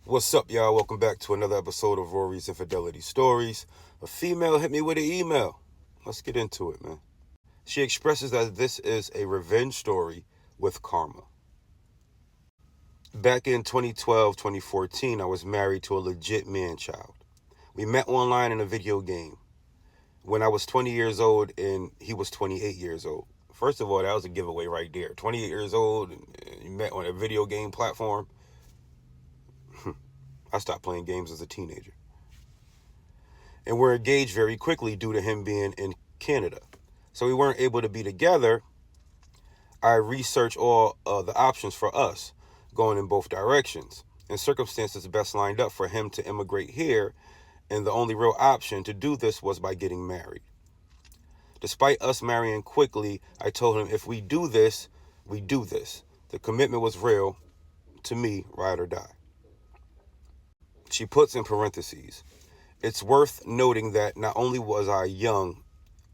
What's up, y'all? Welcome back to another episode of Rory's Infidelity Stories. A female hit me with an email. Let's get into it, man. She expresses that this is a revenge story with karma. Back in 2012, 2014, I was married to a legit man child. We met online in a video game when I was 20 years old and he was 28 years old. First of all, that was a giveaway right there. 28 years old and you met on a video game platform. I stopped playing games as a teenager. And we're engaged very quickly due to him being in Canada. So we weren't able to be together. I researched all the options for us, going in both directions. And circumstances best lined up for him to immigrate here, and the only real option to do this was by getting married. Despite us marrying quickly, I told him if we do this, we do this. The commitment was real, to me, ride or die. She puts in parentheses, it's worth noting that not only was I young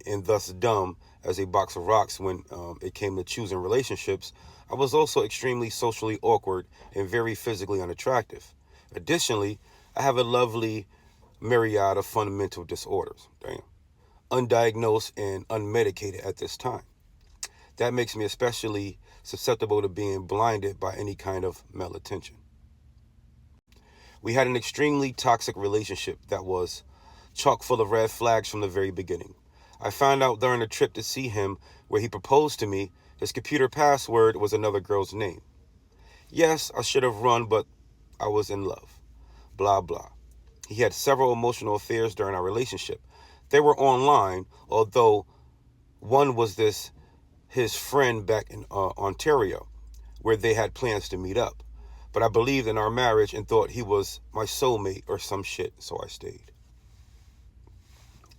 and thus dumb as a box of rocks when it came to choosing relationships, I was also extremely socially awkward and very physically unattractive. Additionally, I have a lovely myriad of fundamental disorders, undiagnosed and unmedicated at this time. That makes me especially susceptible to being blinded by any kind of male attention. We had an extremely toxic relationship that was chock full of red flags from the very beginning. I found out during a trip to see him where he proposed to me, his computer password was another girl's name. Yes, I should have run, but I was in love. Blah, blah. He had several emotional affairs during our relationship. They were online, although one was his friend back in Ontario, where they had plans to meet up. But I believed in our marriage and thought he was my soulmate or some shit, so I stayed.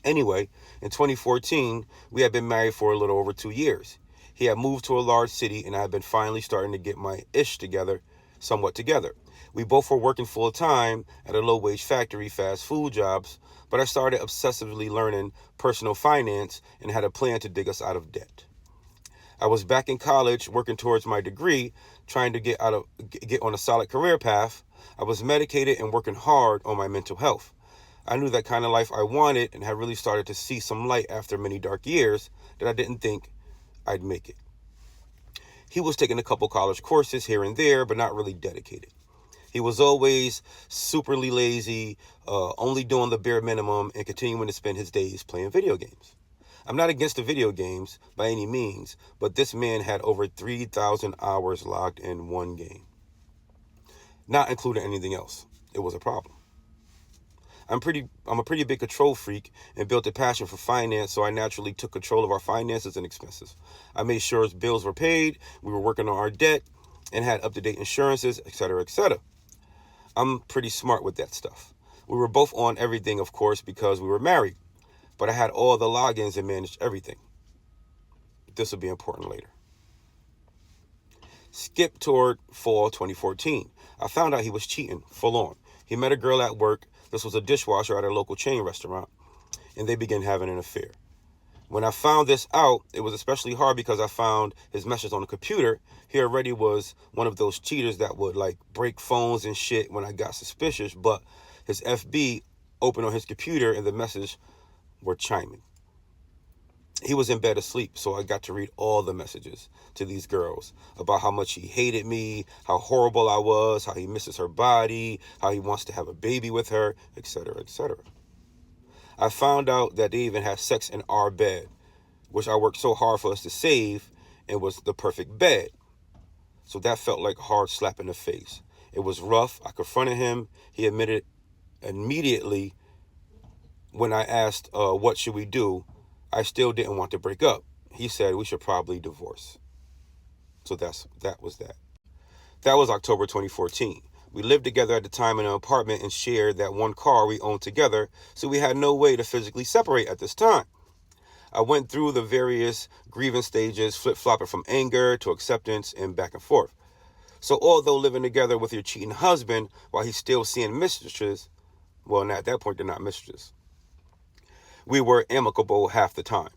Anyway, in 2014, we had been married for a little over 2 years. He had moved to a large city and I had been finally starting to get my ish together, somewhat together. We both were working full time at a low-wage factory, fast food jobs, but I started obsessively learning personal finance and had a plan to dig us out of debt. I was back in college working towards my degree, trying to get on a solid career path. I was medicated and working hard on my mental health. I knew that kind of life I wanted and had really started to see some light after many dark years that I didn't think I'd make it. He was taking a couple college courses here and there, but not really dedicated. He was always superly lazy, only doing the bare minimum and continuing to spend his days playing video games. I'm not against the video games by any means, but this man had over 3,000 hours logged in one game, not including anything else. It was a problem. I'm a pretty big control freak and built a passion for finance, so I naturally took control of our finances and expenses. I made sure his bills were paid, we were working on our debt, and had up-to-date insurances, etc., etc. I'm pretty smart with that stuff. We were both on everything, of course, because we were married. But I had all the logins and managed everything. This will be important later. Skip toward fall 2014. I found out he was cheating, full on. He met a girl at work. This was a dishwasher at a local chain restaurant. And they began having an affair. When I found this out, it was especially hard because I found his message on the computer. He already was one of those cheaters that would break phones and shit when I got suspicious. But his FB opened on his computer and the message were chiming. He was in bed asleep, so I got to read all the messages to these girls about how much he hated me, how horrible I was, how he misses her body, how he wants to have a baby with her, etc., etc. I found out that they even had sex in our bed, which I worked so hard for us to save and was the perfect bed. So that felt like a hard slap in the face. It was rough. I confronted him. He admitted immediately. When I asked, what should we do, I still didn't want to break up. He said we should probably divorce. So that was that. That was October 2014. We lived together at the time in an apartment and shared that one car we owned together, so we had no way to physically separate at this time. I went through the various grievance stages, flip-flopping from anger to acceptance and back and forth. So although living together with your cheating husband while he's still seeing mistresses, well, at that point they're not mistresses, we were amicable half the time.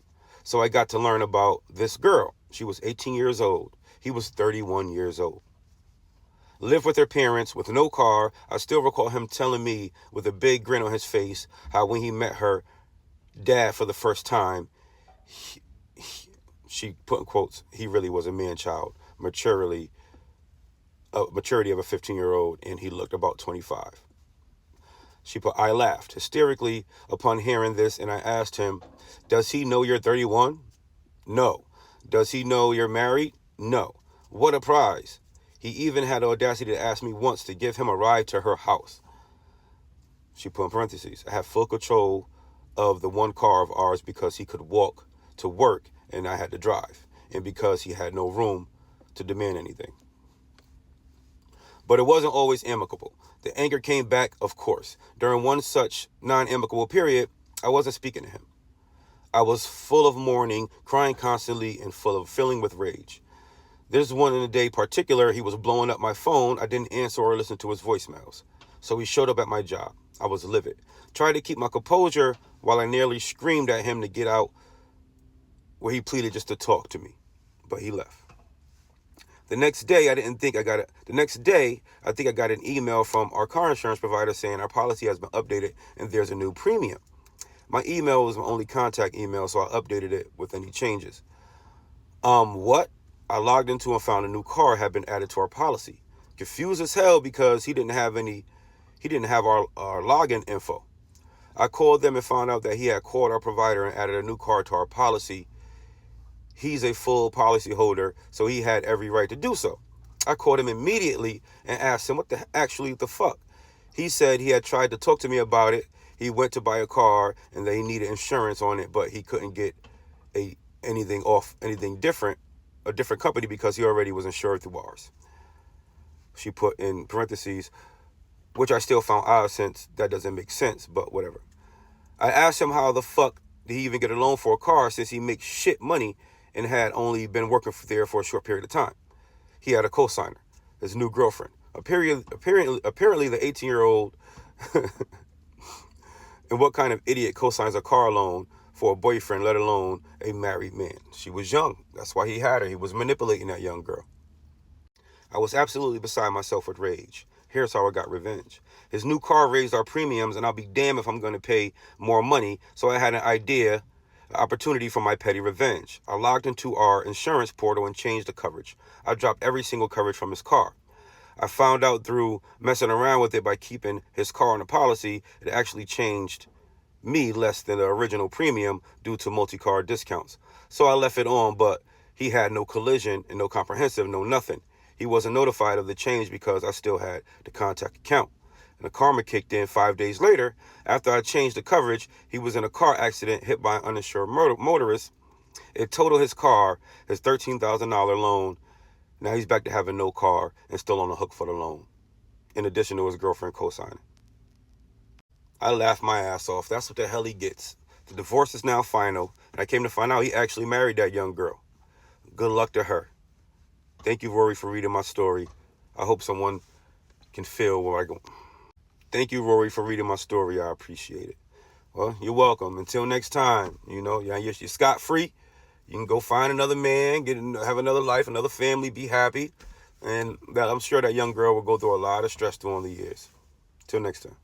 So I got to learn about this girl. She was 18 years old. He was 31 years old. lived with her parents with no car. I still recall him telling me with a big grin on his face how when he met her dad for the first time, she put in quotes, he really was a man-child, maturity of a 15-year-old, and he looked about 25. She put, I laughed hysterically upon hearing this, and I asked him, does he know you're 31? No. Does he know you're married? No. What a prize. He even had the audacity to ask me once to give him a ride to her house. She put in parentheses, I have full control of the one car of ours because he could walk to work and I had to drive, and because he had no room to demand anything. But it wasn't always amicable. The anger came back, of course. During one such non-amicable period, I wasn't speaking to him. I was full of mourning, crying constantly, and full of filling with rage. This one in the day particular, he was blowing up my phone. I didn't answer or listen to his voicemails. So he showed up at my job. I was livid. Tried to keep my composure while I nearly screamed at him to get out, where he pleaded just to talk to me. But he left. The next day, I think I got an email from our car insurance provider saying our policy has been updated and there's a new premium. My email was my only contact email, so I updated it with any changes. What? I logged into and found a new car had been added to our policy. Confused as hell because he didn't have our login info. I called them and found out that he had called our provider and added a new car to our policy. He's a full policy holder, so he had every right to do so. I called him immediately and asked him what the fuck. He said he had tried to talk to me about it. He went to buy a car and they needed insurance on it, but he couldn't get a different company because he already was insured through ours. She put in parentheses, which I still found odd since that doesn't make sense, but whatever. I asked him how the fuck did he even get a loan for a car since he makes shit money and had only been working there for a short period of time. He had a co-signer, his new girlfriend. Apparently the 18-year-old, and what kind of idiot co-signs a car loan for a boyfriend, let alone a married man? She was young. That's why he had her. He was manipulating that young girl. I was absolutely beside myself with rage. Here's how I got revenge. His new car raised our premiums, and I'll be damned if I'm going to pay more money, so I had an opportunity for my petty revenge. I logged into our insurance portal and changed the coverage. I dropped every single coverage from his car. I found out through messing around with it by keeping his car on the policy, it actually changed me less than the original premium due to multi-car discounts. So I left it on, but he had no collision and no comprehensive, no nothing. He wasn't notified of the change because I still had the contact account. And the karma kicked in 5 days later. After I changed the coverage, he was in a car accident hit by an uninsured motorist. It totaled his car, his $13,000 loan. Now he's back to having no car and still on the hook for the loan, in addition to his girlfriend co-signing. I laughed my ass off. That's what the hell he gets. The divorce is now final, and I came to find out he actually married that young girl. Good luck to her. Thank you, Rory, for reading my story. I hope someone can feel where I go. Thank you, Rory, for reading my story. I appreciate it. Well, you're welcome. Until next time, you're scot-free. You can go find another man, have another life, another family, be happy. And I'm sure that young girl will go through a lot of stress through all the years. Till next time.